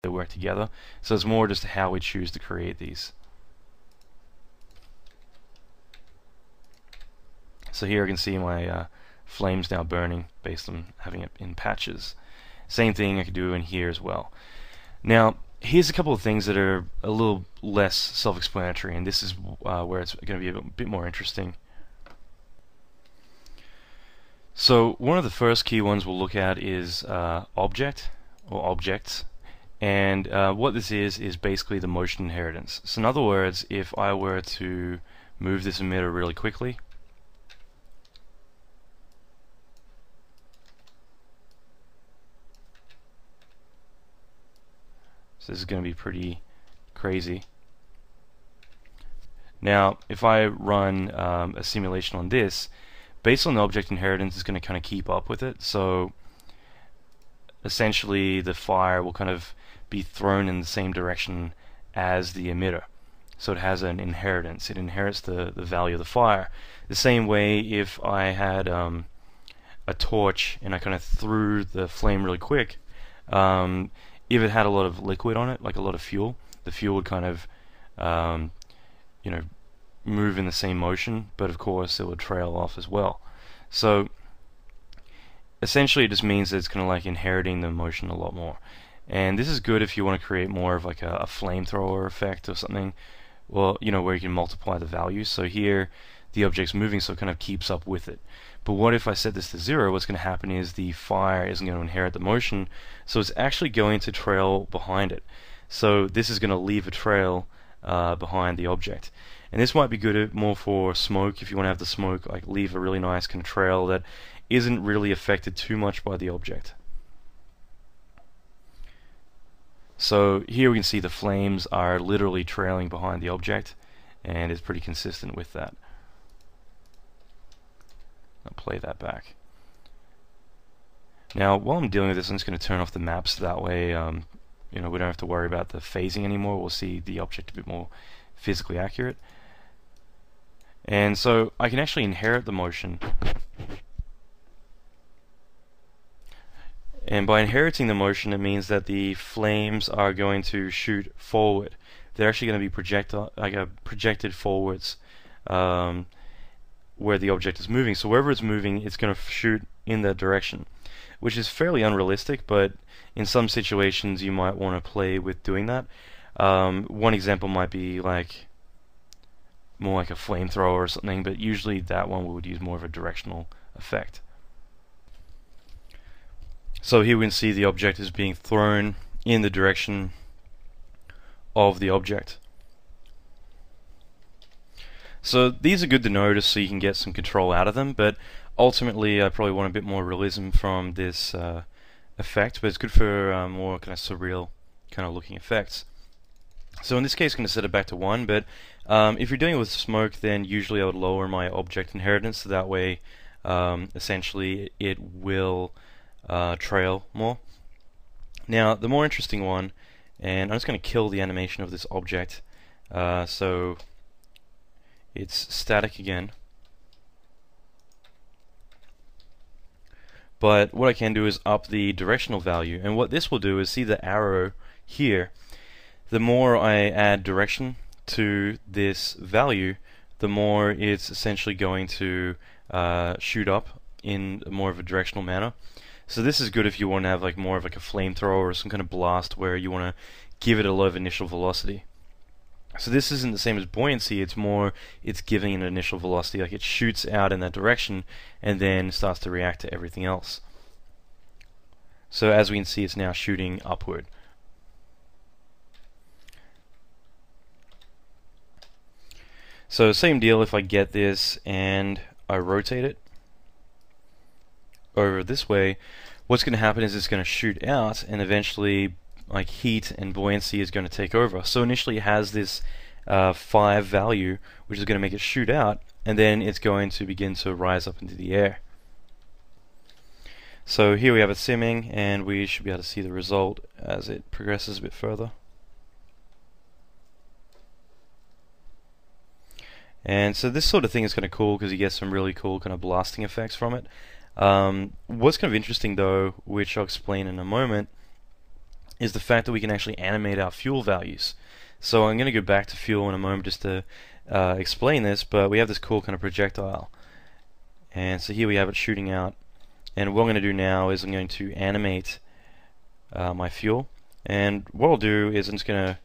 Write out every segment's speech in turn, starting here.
they work together. So it's more just how we choose to create these. So here I can see my flames now burning based on having it in patches. Same thing I could do in here as well. Now here's a couple of things that are a little less self-explanatory, and this is where it's going to be a bit more interesting. So one of the first key ones we'll look at is object or objects, and what this is basically the motion inheritance. So in other words, if I were to move this emitter really quickly, so this is going to be pretty crazy. Now if I run a simulation on this, based on the object inheritance, it's going to kind of keep up with it. So essentially the fire will kind of be thrown in the same direction as the emitter. So it has an inheritance. It inherits the value of the fire. The same way if I had a torch and I kind of threw the flame really quick, if it had a lot of liquid on it, like a lot of fuel, the fuel would kind of you know, move in the same motion, but of course it would trail off as well. So essentially it just means that it's kind of like inheriting the motion a lot more. And this is good if you want to create more of like a flamethrower effect or something, well, you know, where you can multiply the values. So here the object's moving, so it kind of keeps up with it. But what if I set this to 0? What's going to happen is the fire isn't going to inherit the motion, so it's actually going to trail behind it. So this is going to leave a trail behind the object. And this might be good more for smoke, if you want to have the smoke like leave a really nice kind of trail that isn't really affected too much by the object. So here we can see the flames are literally trailing behind the object, and it's pretty consistent with that. I'll play that back. Now while I'm dealing with this, I'm just going to turn off the maps, that way you know, we don't have to worry about the phasing anymore. We'll see the object a bit more physically accurate. And so I can actually inherit the motion. And by inheriting the motion, it means that the flames are going to shoot forward. They're actually going to be projected forwards where the object is moving. So wherever it's moving, it's going to shoot in that direction, which is fairly unrealistic, but in some situations you might want to play with doing that. One example might be like more like a flamethrower or something, but usually that one we would use more of a directional effect. So here we can see the object is being thrown in the direction of the object. So these are good to know just so you can get some control out of them, but ultimately I probably want a bit more realism from this effect, but it's good for more kind of surreal kind of looking effects. So in this case I'm going to set it back to 1, but if you're dealing with smoke, then usually I would lower my object inheritance, so that way essentially it will trail more. Now the more interesting one, and I'm just going to kill the animation of this object, so it's static again. But what I can do is up the directional value, and what this will do is, see the arrow here, the more I add direction to this value, the more it's essentially going to shoot up in more of a directional manner. So this is good if you want to have like more of like a flamethrower or some kind of blast where you want to give it a lot of initial velocity. So this isn't the same as buoyancy, it's giving an initial velocity, like it shoots out in that direction and then starts to react to everything else. So as we can see, it's now shooting upward. So same deal, if I get this and I rotate it over this way, what's going to happen is it's going to shoot out, and eventually like heat and buoyancy is going to take over. So initially it has this 5 value, which is going to make it shoot out, and then it's going to begin to rise up into the air. So here we have it simming, and we should be able to see the result as it progresses a bit further. And so this sort of thing is kind of cool because you get some really cool kind of blasting effects from it. What's kind of interesting though, which I'll explain in a moment, is the fact that we can actually animate our fuel values. So I'm going to go back to fuel in a moment just to explain this, but we have this cool kind of projectile. And so here we have it shooting out. And what I'm going to do now is I'm going to animate my fuel. And what I'll do is I'm just going to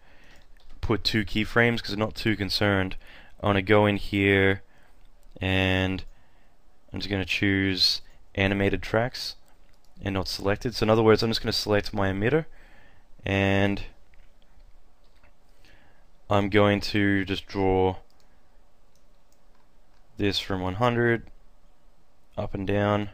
put 2 keyframes because I'm not too concerned. I want to go in here and I'm just going to choose animated tracks and not selected. So in other words, I'm just going to select my emitter and I'm going to just draw this from 100 up and down.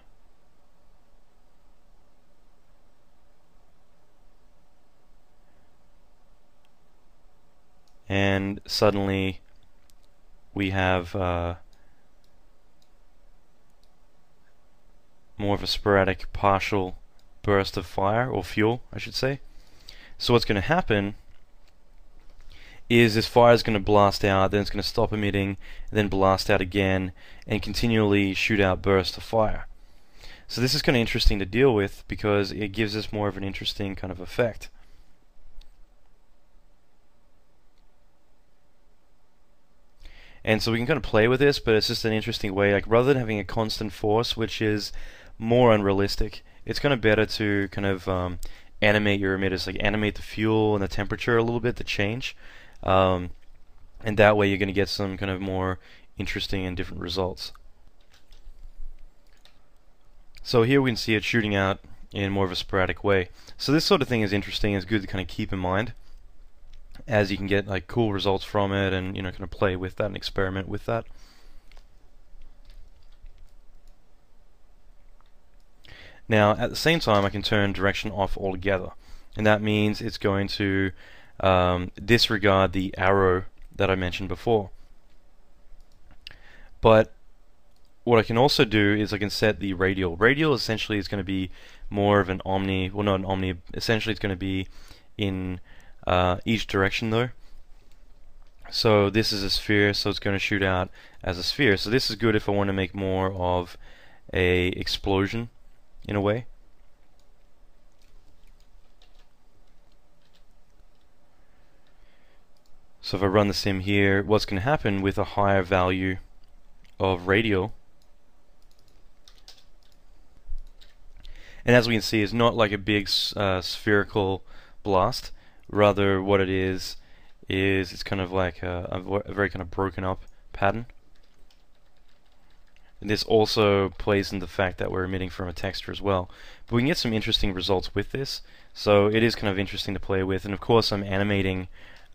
And suddenly we have more of a sporadic partial burst of fire, or fuel I should say. So what's going to happen is this fire is going to blast out, then it's going to stop emitting, then blast out again, and continually shoot out bursts of fire. So this is kind of interesting to deal with because it gives us more of an interesting kind of effect. And so we can kind of play with this, but it's just an interesting way. Like rather than having a constant force, which is more unrealistic, it's kind of better to kind of animate your emitters, like animate the fuel and the temperature a little bit to change. And that way you're going to get some kind of more interesting and different results. So here we can see it shooting out in more of a sporadic way. So this sort of thing is interesting. It's good to kind of keep in mind, as you can get like cool results from it, and kind of play with that and experiment with that. Now at the same time I can turn direction off altogether, and that means it's going to disregard the arrow that I mentioned before. But what I can also do is I can set the radial. Radial essentially is going to be more of an omni, well not an omni, essentially it's going to be in each direction though. So this is a sphere, so it's going to shoot out as a sphere. So this is good if I want to make more of a explosion in a way. So if I run the sim here, what's going to happen with a higher value of radial, and as we can see, it's not like a big spherical blast. Rather, what it is it's kind of like a very kind of broken up pattern. And this also plays in the fact that we're emitting from a texture as well. But we can get some interesting results with this, so it is kind of interesting to play with. And of course I'm animating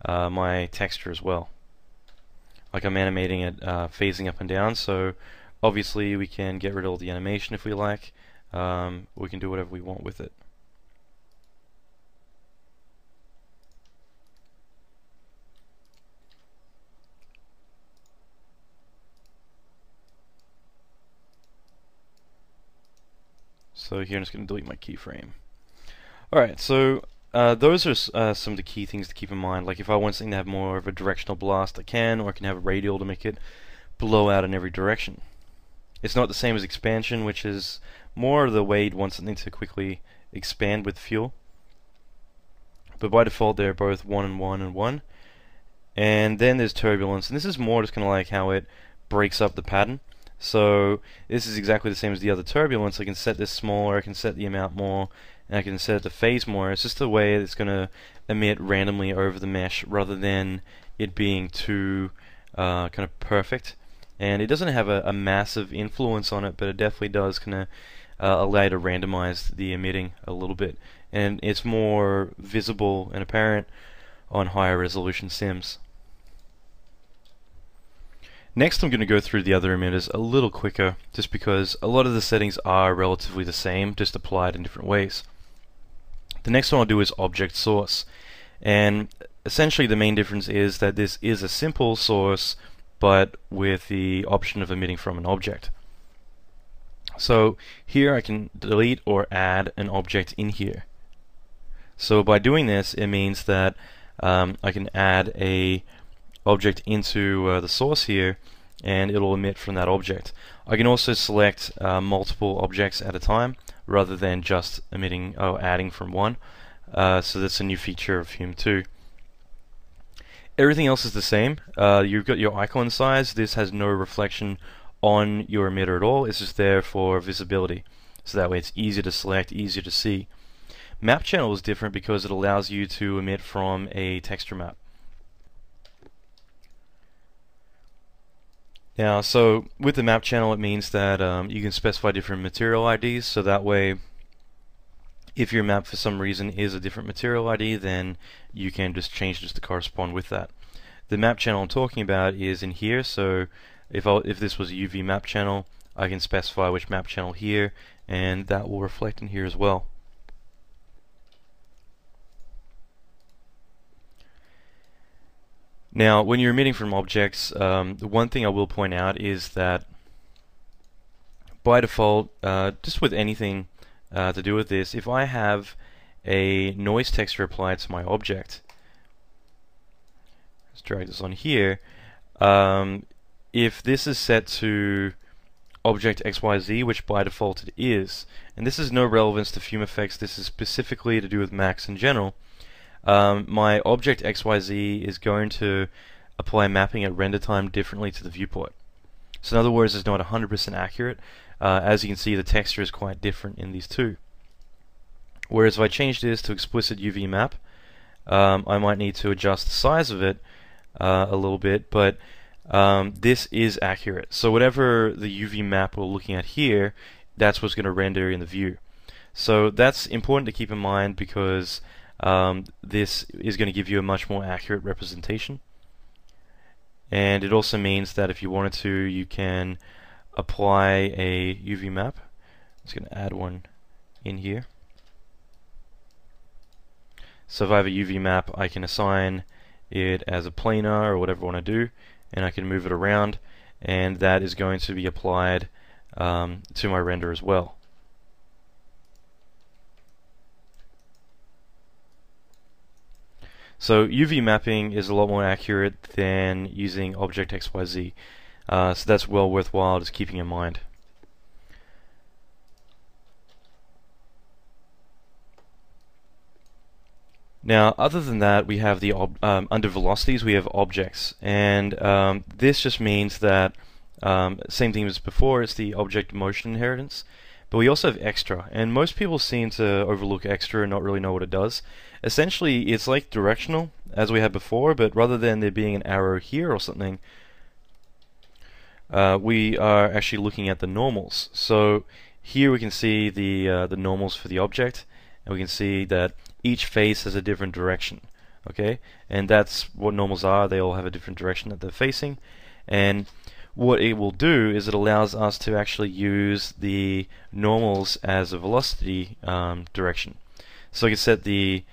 my texture as well. Like I'm animating it phasing up and down, so obviously we can get rid of all the animation if we like. We can do whatever we want with it. So here I'm just going to delete my keyframe. Alright, so those are some of the key things to keep in mind. Like if I want something to have more of a directional blast, I can, or I can have a radial to make it blow out in every direction. It's not the same as expansion, which is more the way you'd want something to quickly expand with fuel. But by default they're both 1 and 1 and 1. And then there's turbulence, and this is more just kind of like how it breaks up the pattern. So this is exactly the same as the other turbulence. I can set this smaller, I can set the amount more, and I can set the phase more. It's just the way it's going to emit randomly over the mesh rather than it being too kind of perfect. And it doesn't have a massive influence on it, but it definitely does kind of allow you to randomize the emitting a little bit. And it's more visible and apparent on higher resolution sims. Next I'm going to go through the other emitters a little quicker, just because a lot of the settings are relatively the same, just applied in different ways. The next one I'll do is object source, and essentially the main difference is that this is a simple source but with the option of emitting from an object. So here I can delete or add an object in here. So by doing this it means that I can add a object into the source here and it'll emit from that object. I can also select multiple objects at a time rather than just emitting adding from one. So that's a new feature of Hume 2. Everything else is the same. You've got your icon size. This has no reflection on your emitter at all. It's just there for visibility. So that way it's easier to select, easier to see. Map channel is different because it allows you to emit from a texture map. Now, so with the map channel, it means that you can specify different material IDs, so that way if your map for some reason is a different material ID, then you can just change this to correspond with that. The map channel I'm talking about is in here, so if this was a UV map channel, I can specify which map channel here, and that will reflect in here as well. Now, when you're emitting from objects, the one thing I will point out is that by default, just with anything to do with this, if I have a noise texture applied to my object, let's drag this on here, if this is set to object XYZ, which by default it is, and this is no relevance to Fume effects, this is specifically to do with Max in general, my object XYZ is going to apply mapping at render time differently to the viewport. So in other words, it's not 100% accurate. As you can see, the texture is quite different in these two. Whereas if I change this to explicit UV map, I might need to adjust the size of it a little bit, but this is accurate. So whatever the UV map we're looking at here, that's what's going to render in the view. So that's important to keep in mind because this is going to give you a much more accurate representation. And it also means that if you wanted to, you can apply a UV map. I'm just going to add one in here. So if I have a UV map, I can assign it as a planar or whatever I want to do, and I can move it around, and that is going to be applied to my render as well. So UV mapping is a lot more accurate than using object XYZ. So that's well worthwhile just keeping in mind. Now, other than that, we have the under velocities we have objects, and this just means that same thing as before. It's the object motion inheritance, but we also have extra, and most people seem to overlook extra and not really know what it does. Essentially, it's like directional, as we had before, but rather than there being an arrow here or something, we are actually looking at the normals. So here we can see the normals for the object, and we can see that each face has a different direction. Okay, and that's what normals are. They all have a different direction that they're facing, and what it will do is it allows us to actually use the normals as a velocity direction. So I can set the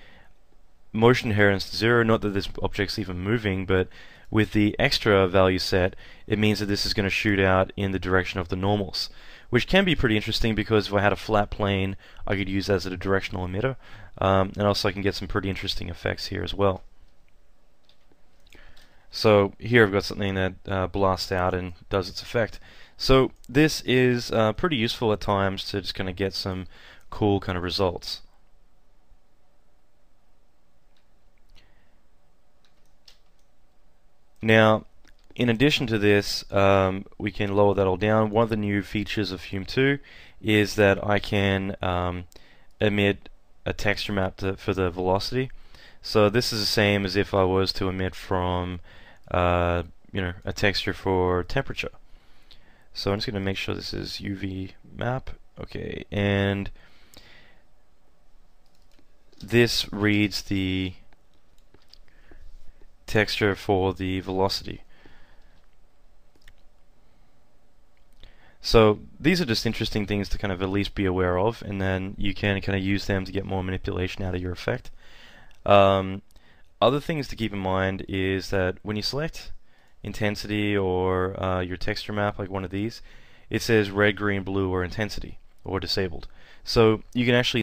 motion inheritance to 0, not that this object's even moving, but with the extra value set, it means that this is going to shoot out in the direction of the normals, which can be pretty interesting because if I had a flat plane, I could use that as a directional emitter, and also I can get some pretty interesting effects here as well. So here I've got something that blasts out and does its effect. So this is pretty useful at times to just kind of get some cool kind of results. Now, in addition to this, we can lower that all down. One of the new features of Hume 2 is that I can emit a texture map for the velocity. So this is the same as if I was to emit from a texture for temperature. So I'm just going to make sure this is UV map. Okay, and this reads the texture for the velocity. So these are just interesting things to kind of at least be aware of, and then you can kind of use them to get more manipulation out of your effect. Other things to keep in mind is that when you select intensity or your texture map, like one of these, it says red, green, blue, or intensity, or disabled. So you can actually